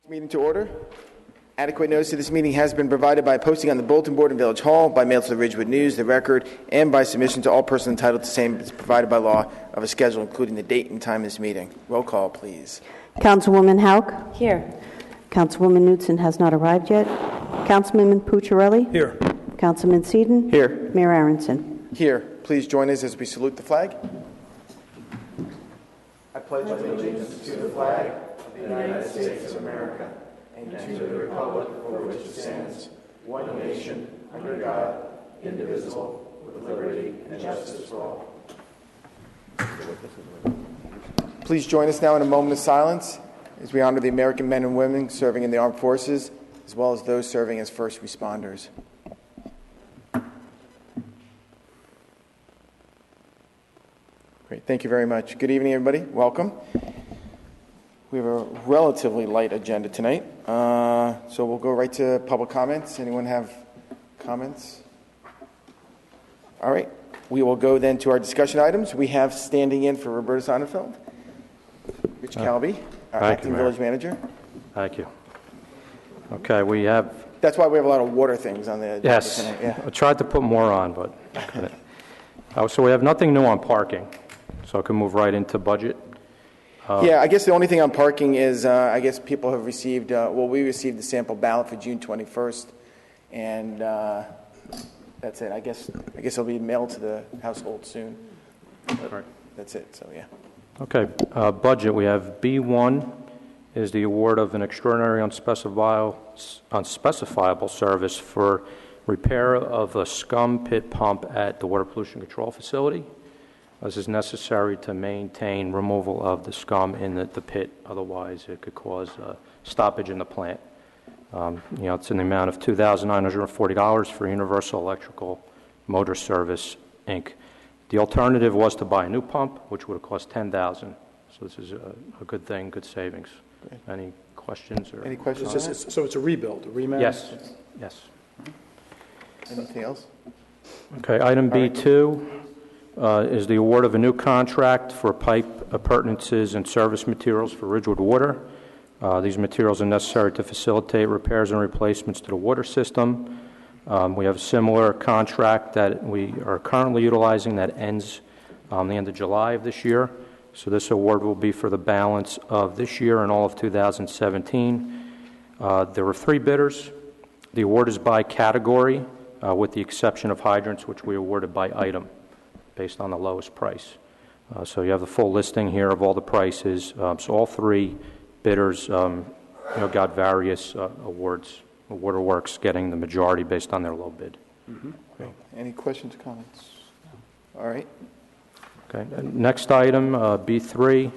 Meeting to order. Adequate notice of this meeting has been provided by posting on the bulletin board in Village Hall, by mail to the Ridgewood News, the Record, and by submission to all persons entitled to same as provided by law of a schedule, including the date and time of this meeting. Roll call, please. Councilwoman Hauk? Here. Councilwoman Knudsen has not arrived yet. Councilman Pucciarelli? Here. Councilman Seaton? Here. Mayor Aronson? Here. Please join us as we salute the flag. I pledge allegiance to the flag of the United States of America and to the republic for which it stands, one nation, under God, indivisible, with liberty and justice for all. Please join us now in a moment of silence as we honor the American men and women serving in the armed forces, as well as those serving as first responders. Great. Thank you very much. Good evening, everybody. Welcome. We have a relatively light agenda tonight, so we'll go right to public comments. Anyone have comments? All right. We will go then to our discussion items. We have standing in for Roberta Sonnenfeld, Rich Calby, our acting village manager. Thank you. Okay, we have... That's why we have a lot of water things on the agenda Yes, tonight. Yeah. I tried to put more on, but I couldn't. So we have nothing new on parking, so I can move right into budget. Yeah, I guess the only thing on parking is, I guess people have received, we received the sample ballot for June 21st, and that's it. I guess it'll be mailed to the household soon. But that's it, so yeah. Okay, budget, we have B1 is the award of an extraordinary unspecifiable service for repair of a scum pit pump at the water pollution control facility. This is necessary to maintain removal of the scum in the pit. Otherwise, it could cause stoppage in the plant. It's in the amount of $2,940 for Universal Electrical Motor Service, Inc. The alternative was to buy a new pump, which would have cost $10,000. So this is a good thing, good savings. Great. Any questions? Any questions? So it's a rebuild, a rematch? Yes. Anything else? Okay, item B2 is the award of a new contract for pipe appurtenances and service materials for Ridgewood Water. These materials are necessary to facilitate repairs and replacements to the water system. We have a similar contract that we are currently utilizing that ends on the end of July of this year. So this award will be for the balance of this year and all of 2017. There were 3 bidders. The award is by category, with the exception of hydrants, which we awarded by item, based on the lowest price. So you have the full listing here of all the prices. So all 3 bidders got various awards. Waterworks getting the majority based on their low bid. Mm-hmm. Great. Any questions or comments? All right. Okay. Next item, B3,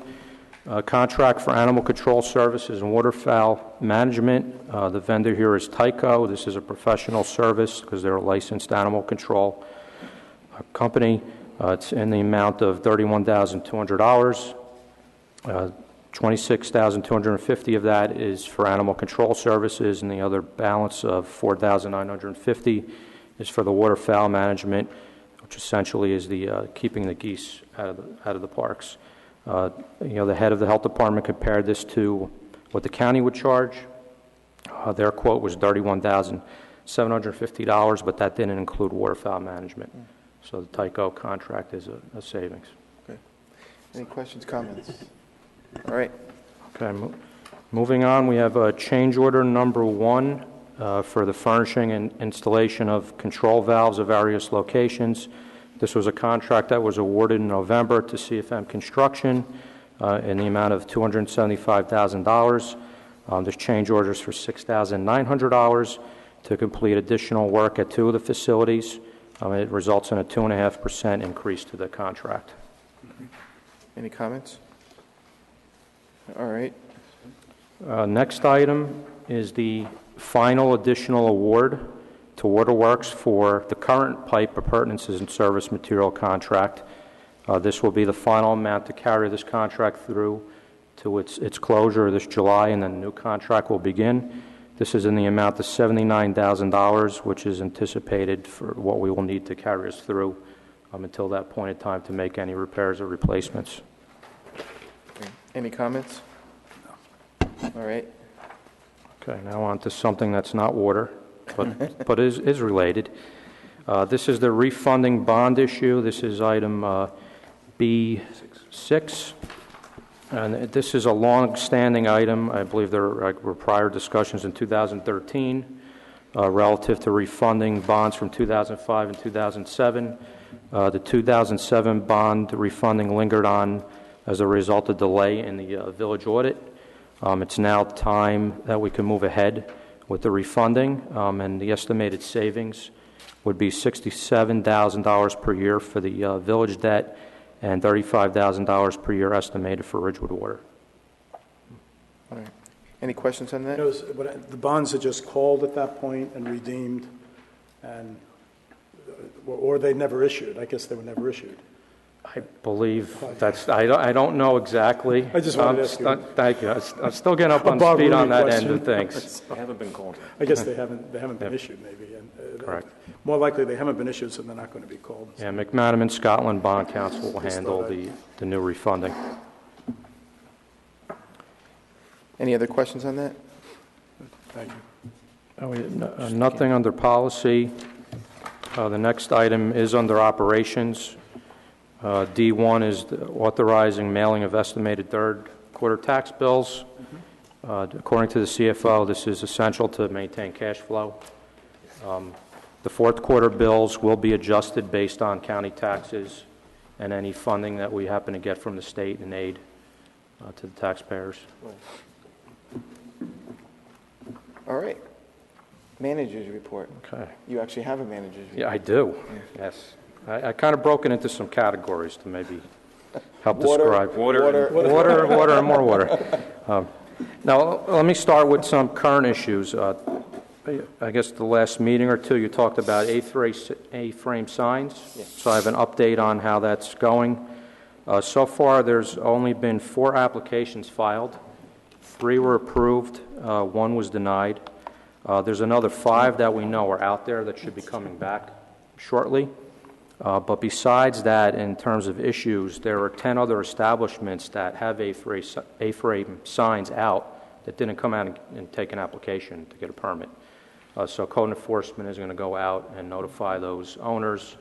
contract for animal control services and waterfowl management. The vendor here is Tyco. This is a professional service because they're a licensed animal control company. It's in the amount of $31,200. $26,250 of that is for animal control services, and the other balance of $4,950 is for the waterfowl management, which essentially is the keeping the geese out of the parks. The head of the health department compared this to what the county would charge. Their quote was $31,750, but that didn't include waterfowl management. So the Tyco contract is a savings. Okay. Any questions, comments? All right. Okay. Moving on, we have change order number 1 for the furnishing and installation of control valves of various locations. This was a contract that was awarded in November to CFM Construction in the amount of $275,000. This change order is for $6,900 to complete additional work at 2 of the facilities. It results in a 2.5% increase to the contract. Any comments? All right. Next item is the final additional award to Waterworks for the current pipe appurtenances and service material contract. This will be the final amount to carry this contract through to its closure this July, and then the new contract will begin. This is in the amount of $79,000, which is anticipated for what we will need to carry us through until that point in time to make any repairs or replacements. Okay. Any comments? No. All right. Okay, now on to something that's not water, but is related. This is the refunding bond issue. This is item B6. And this is a long-standing item. I believe there were prior discussions in 2013 relative to refunding bonds from 2005 and 2007. The 2007 bond refunding lingered on as a result of delay in the village audit. It's now time that we can move ahead with the refunding, and the estimated savings would be $67,000 per year for the village debt and $35,000 per year estimated for Ridgewood Water. All right. Any questions on that? The bonds are just called at that point and redeemed, or they never issued. I guess they were never issued. I believe that's, I don't know exactly. I just wanted to ask you. Thank you. I'm still getting up on speed on that end of things. They haven't been called. I guess they haven't been issued, maybe. Correct. More likely, they haven't been issued, so they're not going to be called. Yeah, McManaman Scotland Bond Council will handle the new refunding. Any other questions on that? Thank you. Nothing under policy. The next item is under operations. D1 is authorizing mailing of estimated third quarter tax bills. According to the CFO, this is essential to maintain cash flow. The fourth quarter bills will be adjusted based on county taxes and any funding that we happen to get from the state in aid to the taxpayers. All right. Managers report. Okay. You actually have a manager's report. Yeah, I do. Yes. I kind of broke it into some categories to maybe help describe. Water, and more water. Now, let me start with some current issues. I guess the last meeting or two, you talked about A-frame signs. Yes. So I have an update on how that's going. So far, there's only been 4 applications filed. 3 were approved. 1 was denied. There's another 5 that we know are out there that should be coming back shortly. But besides that, in terms of issues, there are 10 other establishments that have A-frame signs out that didn't come out and take an application to get a permit. So code enforcement is going to go out and notify those owners,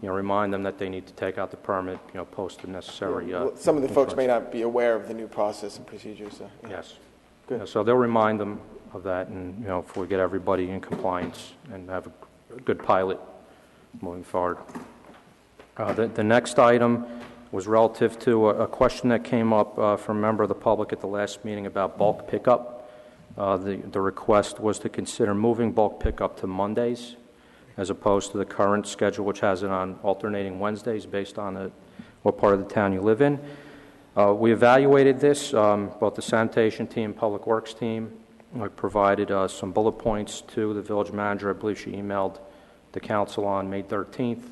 remind them that they need to take out the permit, post the necessary. Some of the folks may not be aware of the new process and procedures. So, yeah. Yes. Good. So they'll remind them of that, and if we get everybody in compliance and have a good pilot moving forward. The next item was relative to a question that came up from a member of the public at the last meeting about bulk pickup. The request was to consider moving bulk pickup to Mondays as opposed to the current schedule, which has it on alternating Wednesdays based on what part of the town you live in. We evaluated this, both the sanitation team, public works team. I provided some bullet points to the village manager. I believe she emailed the council on May 13th.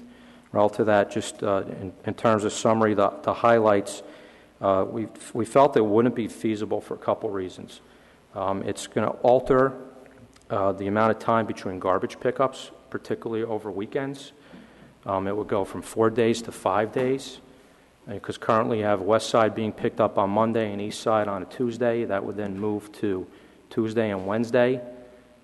Relative to that, just in terms of summary, the highlights, we felt it wouldn't be feasible for a couple reasons. It's going to alter the amount of time between garbage pickups, particularly over weekends. It would go from 4 days to 5 days, because currently you have West Side being picked up on Monday and East Side on a Tuesday. That would then move to Tuesday and Wednesday,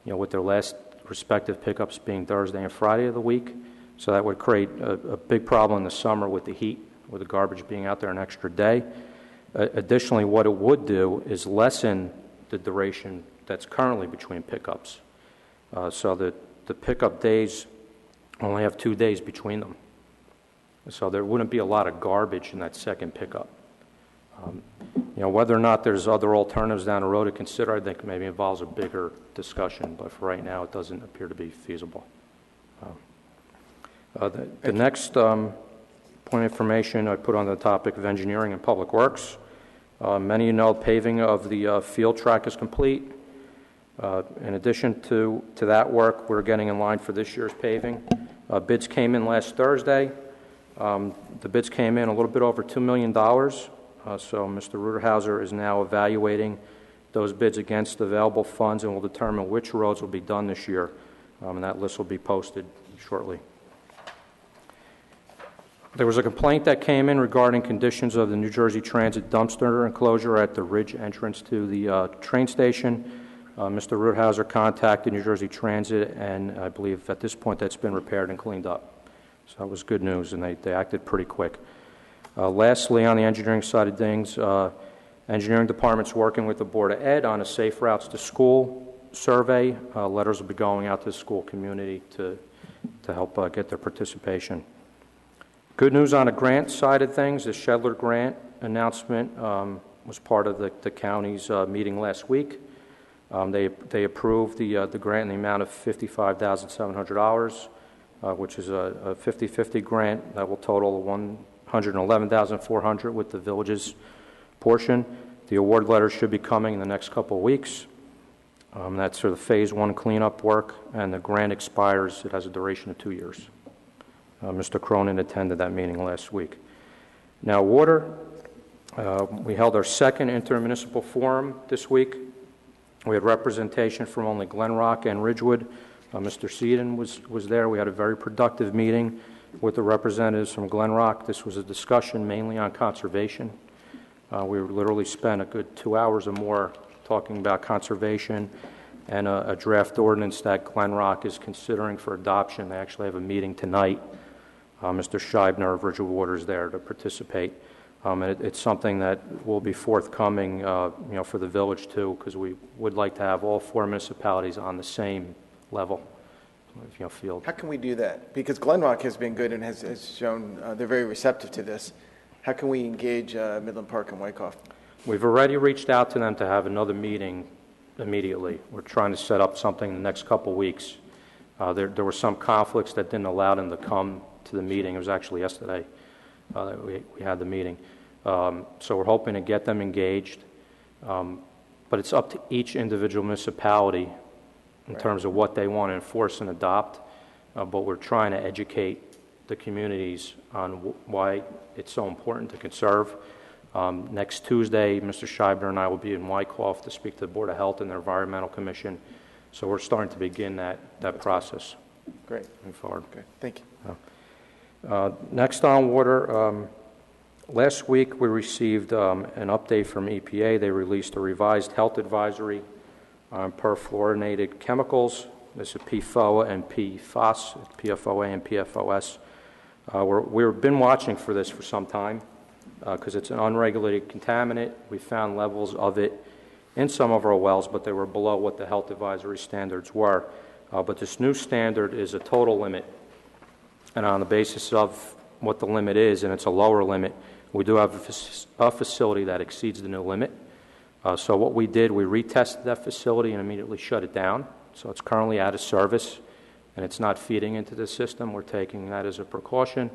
with their last respective pickups being Thursday and Friday of the week. So that would create a big problem in the summer with the heat, with the garbage being out there an extra day. Additionally, what it would do is lessen the duration that's currently between pickups, so that the pickup days only have 2 days between them. So there wouldn't be a lot of garbage in that second pickup. Whether or not there's other alternatives down the road to consider, I think maybe involves a bigger discussion, but for right now it doesn't appear to be feasible. The next point of information I put on the topic of engineering and public works. Many of you know paving of the field track is complete. In addition to that work, we're getting in line for this year's paving. Bids came in last Thursday. The bids came in a little bit over $2 million. So Mr. Ruderhauser is now evaluating those bids against available funds and will determine which roads will be done this year. And that list will be posted shortly. There was a complaint that came in regarding conditions of the New Jersey Transit dumpster enclosure at the Ridge entrance to the train station. Mr. Rudhauser contacted New Jersey Transit, and I believe at this point that's been repaired and cleaned up. So that was good news, and they acted pretty quick. Lastly, on the engineering side of things, engineering department's working with the Board of Ed on a Safe Routes to School survey. Letters will be going out to the school community to help get their participation. Good news on the grant side of things. The Shedler grant announcement was part of the county's meeting last week. They approved the grant in the amount of $55,700, which is a 50-50 grant that will total $111,400 with the village's portion. The award letter should be coming in the next couple of weeks. That's for the Phase 1 cleanup work, and the grant expires. It has a duration of 2 years. Mr. Cronin attended that meeting last week. Now, water. We held our second intermunicipal forum this week. We had representation from only Glen Rock and Ridgewood. Mr. Seaton was there. We had a very productive meeting with the representatives from Glen Rock. This was a discussion mainly on conservation. We literally spent a good 2 hours or more talking about conservation and a draft ordinance that Glen Rock is considering for adoption. They actually have a meeting tonight. Mr. Scheibner of Ridgewood Water is there to participate. And it's something that will be forthcoming, for the village too, because we would like to have all 4 municipalities on the same level, field. How can we do that? Because Glen Rock has been good and has shown they're very receptive to this. How can we engage Midland Park and Wyckoff? We've already reached out to them to have another meeting immediately. We're trying to set up something in the next couple weeks. There were some conflicts that didn't allow them to come to the meeting. It was actually yesterday that we had the meeting. So we're hoping to get them engaged. But it's up to each individual municipality in terms of what they want to enforce and adopt. But we're trying to educate the communities on why it's so important to conserve. Next Tuesday, Mr. Scheibner and I will be in Wyckoff to speak to the Board of Health and their Environmental Commission. So we're starting to begin that process. Great. Moving forward. Okay. Thank you. Next on water, last week we received an update from EPA. They released a revised health advisory on perfluorinated chemicals. This is PFOA and PFOS, PFOA and PFOS. We've been watching for this for some time because it's an unregulated contaminant. We found levels of it in some of our wells, but they were below what the health advisory standards were. But this new standard is a total limit. And on the basis of what the limit is, and it's a lower limit, we do have a facility that exceeds the new limit. So what we did, we retested that facility and immediately shut it down. So it's currently out of service, and it's not feeding into the system. We're taking that as a precaution.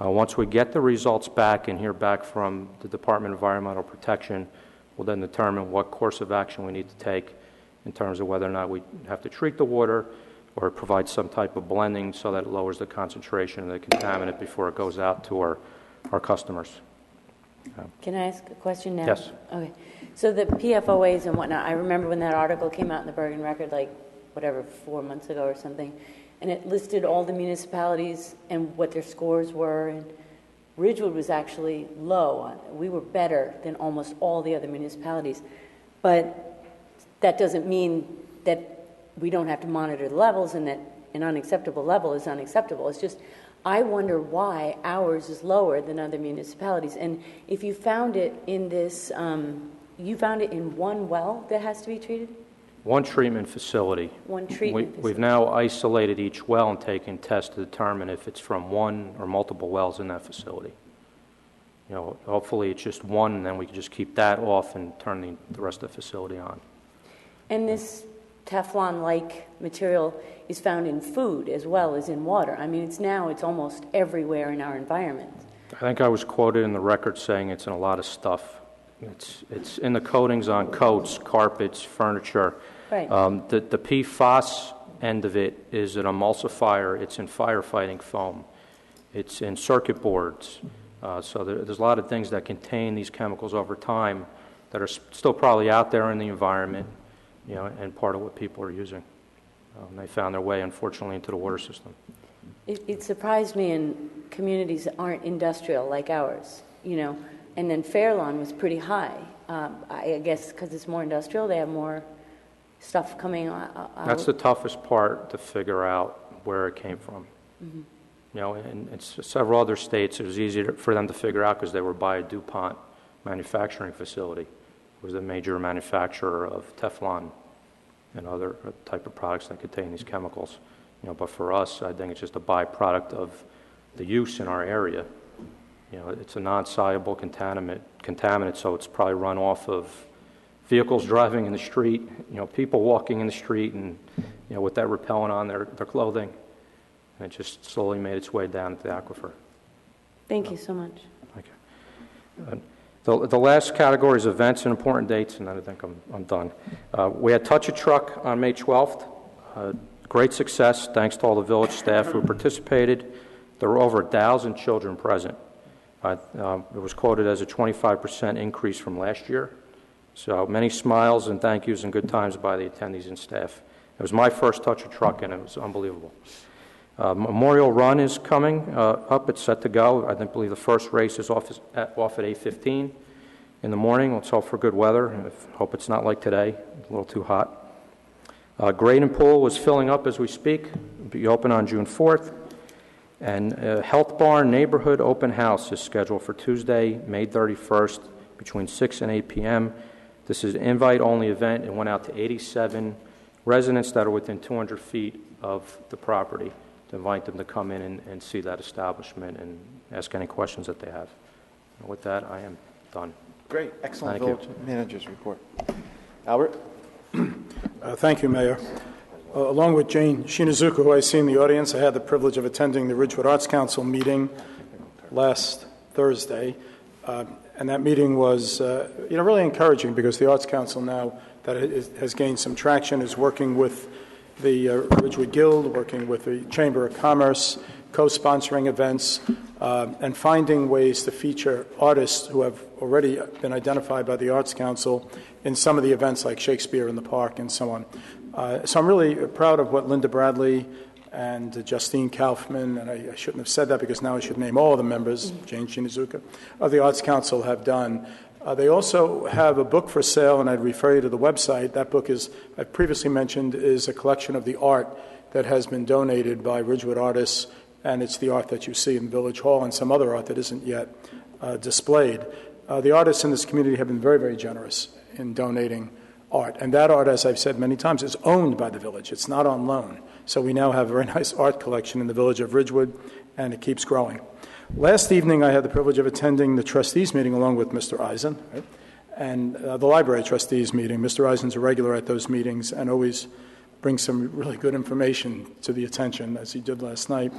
Once we get the results back and hear back from the Department of Environmental Protection, we'll then determine what course of action we need to take in terms of whether or not we have to treat the water or provide some type of blending so that it lowers the concentration of the contaminant before it goes out to our customers. Can I ask a question now? Yes. Okay. So the PFOAs and whatnot, I remember when that article came out in the Bergen Record, 4 months ago or something, and it listed all the municipalities and what their scores were, and Ridgewood was actually low. We were better than almost all the other municipalities. But that doesn't mean that we don't have to monitor the levels and that an unacceptable level is unacceptable. It's just, I wonder why ours is lower than other municipalities. And if you found it in this, you found it in one well that has to be treated? One treatment facility. One treatment facility. We've now isolated each well and taken tests to determine if it's from one or multiple wells in that facility. Hopefully it's just one, and then we can just keep that off and turn the rest of the facility on. And this Teflon-like material is found in food as well as in water. I mean, it's almost everywhere in our environment. I think I was quoted in the record saying it's in a lot of stuff. It's in the coatings on coats, carpets, furniture. Right. The PFOS end of it is an emulsifier. It's in firefighting foam. It's in circuit boards. So there's a lot of things that contain these chemicals over time that are still probably out there in the environment, and part of what people are using. They found their way, unfortunately, into the water system. It surprised me in communities that aren't industrial like ours, and then Fairlawn was pretty high. I guess because it's more industrial, they have more stuff coming out. That's the toughest part, to figure out where it came from. Mm-hmm. You know, in several other states, it was easier for them to figure out because they were by a DuPont manufacturing facility. It was the major manufacturer of Teflon and other type of products that contain these chemicals. You know, but for us, I think it's just a byproduct of the use in our area. You know, it's a non-soluble contaminant, so it's probably run off of vehicles driving in the street, you know, people walking in the street, and, you know, with that repellent on their clothing. And it just slowly made its way down to the aquifer. Thank you so much. Thank you. The last category is events and important dates, and then I think I'm done. We had Touch a Truck on May 12th. Great success, thanks to all the village staff who participated. There were over 1,000 children present. It was quoted as a 25% increase from last year. So many smiles and thank yous and good times by the attendees and staff. It was my first Touch a Truck, and it was unbelievable. Memorial Run is coming up. It's set to go. I believe the first race is off at 8:15 in the morning. Let's hope for good weather. Hope it's not like today. It's a little too hot. Grade and Pool is filling up as we speak. It'll be open on June 4th. And Health Barn Neighborhood Open House is scheduled for Tuesday, May 31st, between 6 and 8 p.m. This is an invite-only event. It went out to 87 residents that are within 200 feet of the property to invite them to come in and see that establishment and ask any questions that they have. And with that, I am done. Great. Excellent Thank you. village manager's report. Albert? Thank you, Mayor. Along with Jane Shinazuka, who I see in the audience, I had the privilege of attending the Ridgewood Arts Council meeting last Thursday. And that meeting was, really encouraging, because the Arts Council now that it has gained some traction is working with the Ridgewood Guild, working with the Chamber of Commerce, co-sponsoring events, and finding ways to feature artists who have already been identified by the Arts Council in some of the events like Shakespeare in the Park and so on. So I'm really proud of what Linda Bradley and Justine Kaufman, and I shouldn't have said that because now I should name all of the members, Jane Shinazuka, of the Arts Council have done. They also have a book for sale, and I'd refer you to the website. That book is, I've previously mentioned, is a collection of the art that has been donated by Ridgewood artists, and it's the art that you see in Village Hall and some other art that isn't yet displayed. The artists in this community have been very, very generous in donating art, and that art, as I've said many times, is owned by the village. It's not on loan. So we now have a very nice art collection in the village of Ridgewood, and it keeps growing. Last evening, I had the privilege of attending the trustees meeting along with Mr. Eisen, right? And the library trustees meeting. Mr. Eisen's a regular at those meetings and always brings some really good information to the attention, as he did last night.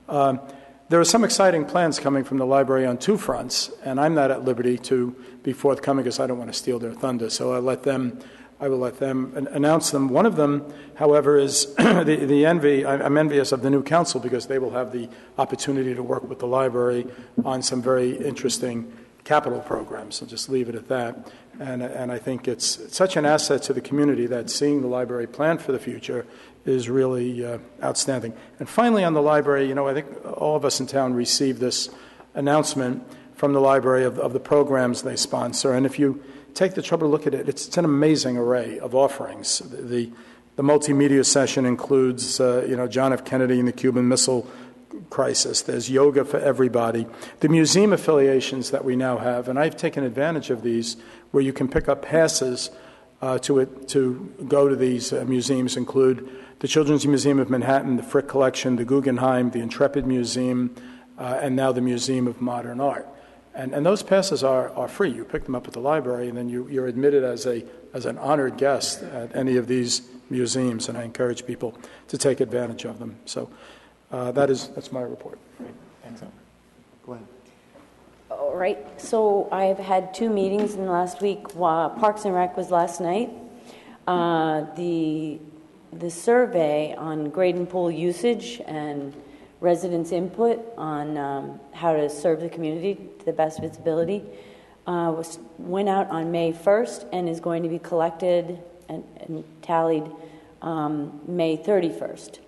There are some exciting plans coming from the library on two fronts, and I'm not at liberty to be forthcoming because I don't want to steal their thunder, so I will let them announce them. One of them, however, is I'm envious of the new council because they will have the opportunity to work with the library on some very interesting capital programs. I'll just leave it at that. And I think it's such an asset to the community that seeing the library plan for the future is really outstanding. And finally, on the library, I think all of us in town received this announcement from the library of the programs they sponsor. And if you take the trouble to look at it, it's an amazing array of offerings. The multimedia session includes, John F. Kennedy and the Cuban Missile Crisis. There's yoga for everybody. The museum affiliations that we now have, and I've taken advantage of these, where you can pick up passes to go to these museums, include the Children's Museum of Manhattan, the Frick Collection, the Guggenheim, the Intrepid Museum, and now the Museum of Modern Art. And those passes are free. You pick them up at the library, and then you're admitted as an honored guest at any of these museums, and I encourage people to take advantage of them. So that's my report. Great. Thanks, Albert. Go ahead. All right. So I've had two meetings in the last week. Parks and Rec was last night. The survey on grade and pool usage and residents' input on how to serve the community to the best of its ability went out on May 1st and is going to be collected and tallied May 31st.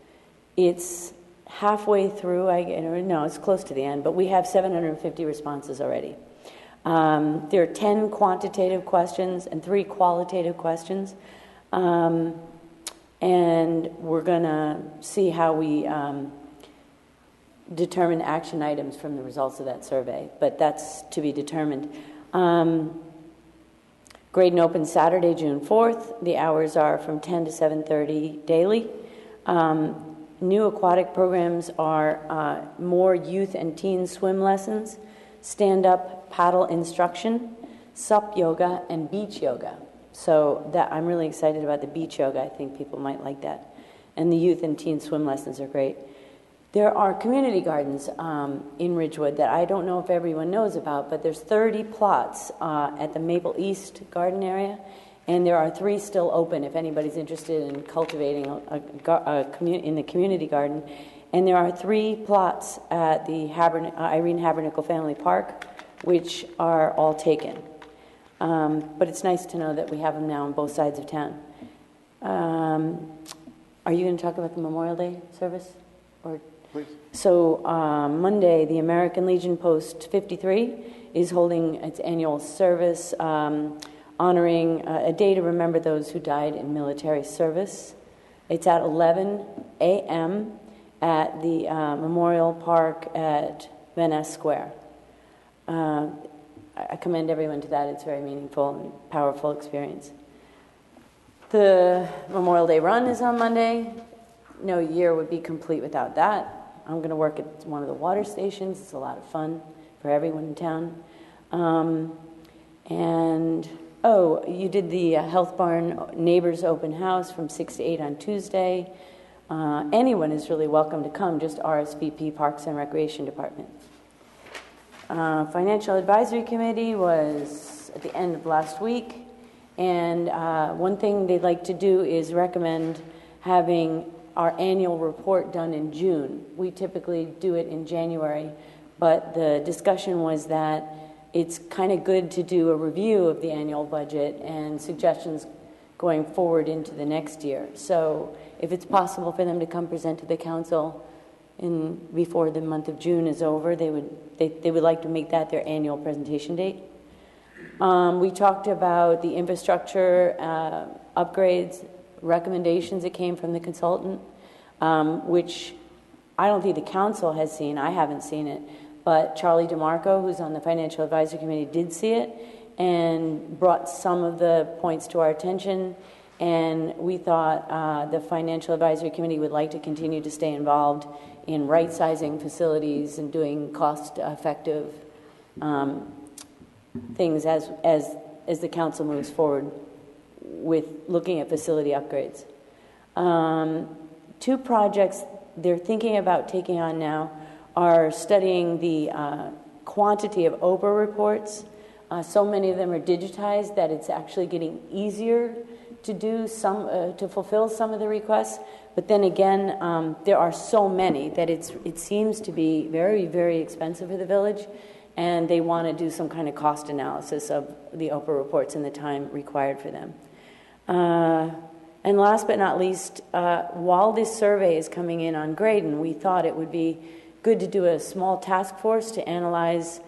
It's halfway through, it's close to the end, but we have 750 responses already. There are 10 quantitative questions and 3 qualitative questions. And we're going to see how we determine action items from the results of that survey, but that's to be determined. Graydon opens Saturday, June 4th. The hours are from 10 to 7:30 daily. New aquatic programs are more youth and teen swim lessons, stand-up paddle instruction, sup yoga, and beach yoga. So that I'm really excited about the beach yoga. I think people might like that. And the youth and teen swim lessons are great. There are community gardens in Ridgewood that I don't know if everyone knows about, but there's 30 plots at the Maple East garden area, and there are 3 still open if anybody's interested in cultivating in the community garden. And there are 3 plots at the Irene Habernickel Family Park, which are all taken. But it's nice to know that we have them now on both sides of town. Are you going to talk about the Memorial Day service? Or Please. So Monday, the American Legion Post 53 is holding its annual service, honoring a day to remember those who died in military service. It's at 11 a.m. at the Memorial Park at Van Ness Square. I commend everyone to that. It's a very meaningful and powerful experience. The Memorial Day run is on Monday. No year would be complete without that. I'm going to work at one of the water stations. It's a lot of fun for everyone in town. You did the Health Barn Neighbors Open House from 6 to 8 on Tuesday. Anyone is really welcome to come, just RSVP Parks and Recreation Department. Financial Advisory Committee was at the end of last week, and one thing they'd like to do is recommend having our annual report done in June. We typically do it in January, but the discussion was that it's kind of good to do a review of the annual budget and suggestions going forward into the next year. So if it's possible for them to come present to the council before the month of June is over, they would like to make that their annual presentation date. We talked about the infrastructure upgrades recommendations that came from the consultant, which I don't think the council has seen. I haven't seen it, but Charlie DeMarco, who's on the Financial Advisory Committee, did see it and brought some of the points to our attention. And we thought the Financial Advisory Committee would like to continue to stay involved in right-sizing facilities and doing cost-effective things as the council moves forward with looking at facility upgrades. 2 projects they're thinking about taking on now are studying the quantity of OPRA reports. So many of them are digitized that it's actually getting easier to do to fulfill some of the requests. But then again, there are so many that it seems to be very, very expensive for the village, and they want to do some kind of cost analysis of the OPRA reports and the time required for them. And last but not least, while this survey is coming in on Graydon, we thought it would be good to do a small task force to analyze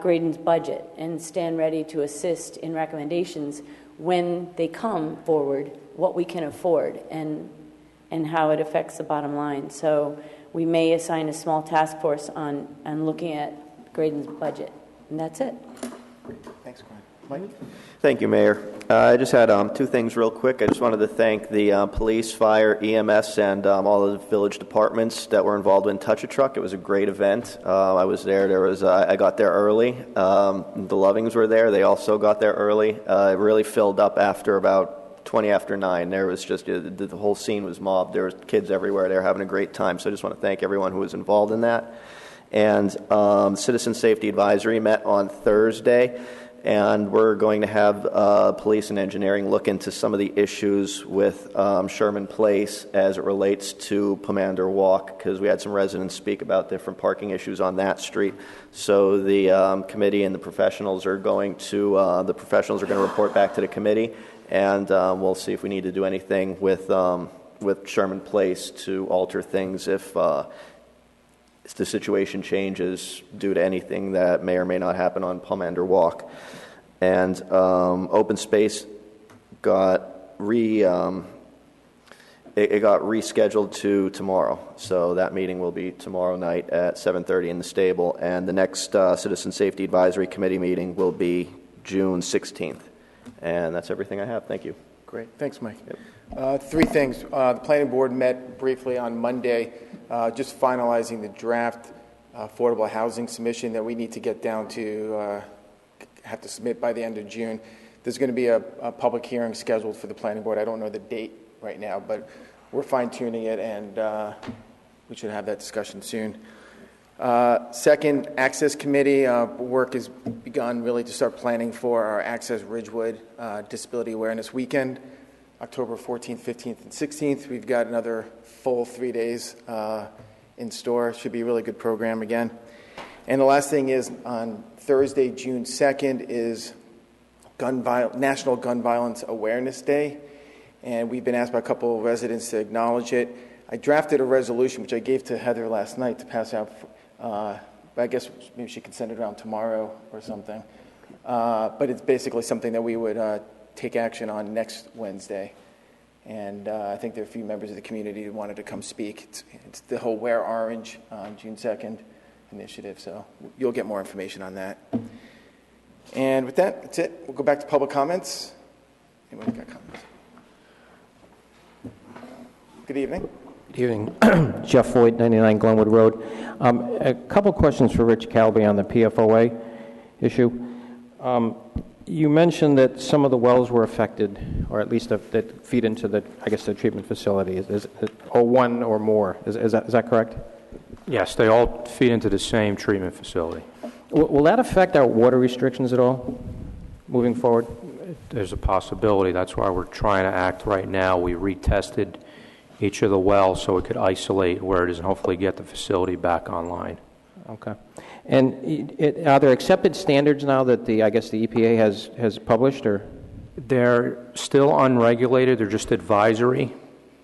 Graydon's budget and stand ready to assist in recommendations when they come forward, what we can afford and how it affects the bottom line. So we may assign a small task force on looking at Graydon's budget. And that's it. Thanks, Glenn. Mike? Thank you, Mayor. I just had 2 things real quick. I just wanted to thank the police, fire, EMS, and all of the village departments that were involved in Touch a Truck. It was a great event. I was there. I got there early. The Lovings were there. They also got there early. It really filled up after about 20 after 9. There was just the whole scene was mobbed. There was kids everywhere. They were having a great time. So I just want to thank everyone who was involved in that. And Citizen Safety Advisory met on Thursday. And we're going to have police and engineering look into some of the issues with Sherman Place as it relates to Pomander Walk, because we had some residents speak about different parking issues on that street. So the committee and the professionals are going to report back to the committee, and we'll see if we need to do anything with Sherman Place to alter things if the situation changes due to anything that may or may not happen on Pomander Walk. And open space got it got rescheduled to tomorrow. So that meeting will be tomorrow night at 7:30 in the stable, and the next Citizen Safety Advisory Committee meeting will be June 16th. And that's everything I have. Thank you. Great. Thanks, Mike. Yep. Three things. The planning board met briefly on Monday, just finalizing the draft affordable housing submission that we need to get down to have to submit by the end of June. There's going to be a public hearing scheduled for the planning board. I don't know the date right now, but we're fine-tuning it, and we should have that discussion soon. Second, Access Committee work has begun really to start planning for our Access Ridgewood Disability Awareness Weekend, October 14th, 15th, and 16th. We've got another full 3 days in store. Should be a really good program again. And the last thing is on Thursday, June 2nd, is National Gun Violence Awareness Day. And we've been asked by a couple of residents to acknowledge it. I drafted a resolution, which I gave to Heather last night to pass out, but I guess maybe she can send it around tomorrow or something. But it's basically something that we would take action on next Wednesday. And I think there are a few members of the community who wanted to come speak. It's the whole Wear Orange on June 2nd initiative, so you'll get more information on that. And with that, that's it. We'll go back to public comments. Anyone got comments? Good evening. Good evening. Jeff Floyd, 99 Glenwood Road. A couple questions for Rich Calby on the PFOA issue. You mentioned that some of the wells were affected, or at least that feed into the treatment facility, or one or more. Is that correct? Yes, they all feed into the same treatment facility. Will that affect our water restrictions at all moving forward? There's a possibility. That's why we're trying to act right now. We retested each of the wells so we could isolate where it is and hopefully get the facility back online. Okay. And are there accepted standards now that the EPA has published, or? They're still unregulated. They're just advisory.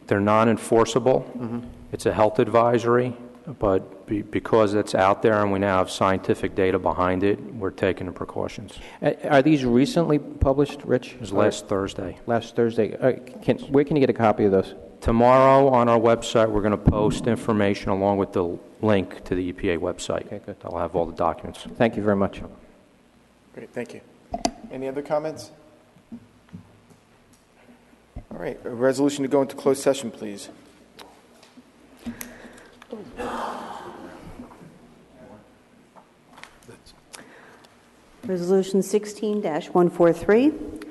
They're non-enforceable. Mm-hmm. It's a health advisory, but because it's out there and we now have scientific data behind it, we're taking the precautions. Are these recently published, Rich? It was last Thursday. Last Thursday. Where can you get a copy of those? Tomorrow on our website, we're going to post information along with the link to the EPA website. Okay, good. I'll have all the documents. Thank you very much. Great, thank you. Any other comments? All right, a resolution to go into closed session, please. Resolution 16-143.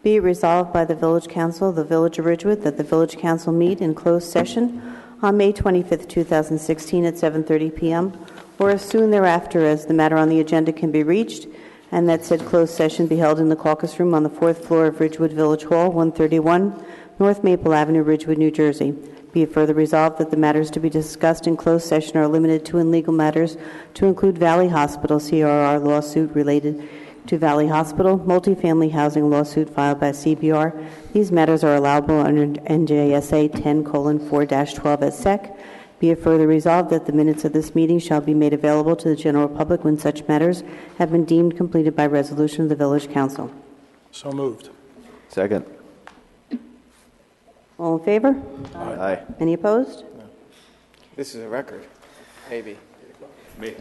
Be it resolved by the Village Council of the Village of Ridgewood that the Village Council meet in closed session on May 25th, 2016 at 7:30 p.m. or as soon thereafter as the matter on the agenda can be reached, and that said closed session be held in the caucus room on the 4th floor of Ridgewood Village Hall, 131 North Maple Avenue, Ridgewood, New Jersey. Be it further resolved that the matters to be discussed in closed session are limited to in legal matters to include Valley Hospital CRR lawsuit related to Valley Hospital, multifamily housing lawsuit filed by CBR. These matters are allowable under NJSA 10:4-12 as sec. Be it further resolved that the minutes of this meeting shall be made available to the general public when such matters have been deemed completed by resolution of the Village Council. So moved. Second. All in favor? Aye. Any opposed? This is a record, maybe. Me.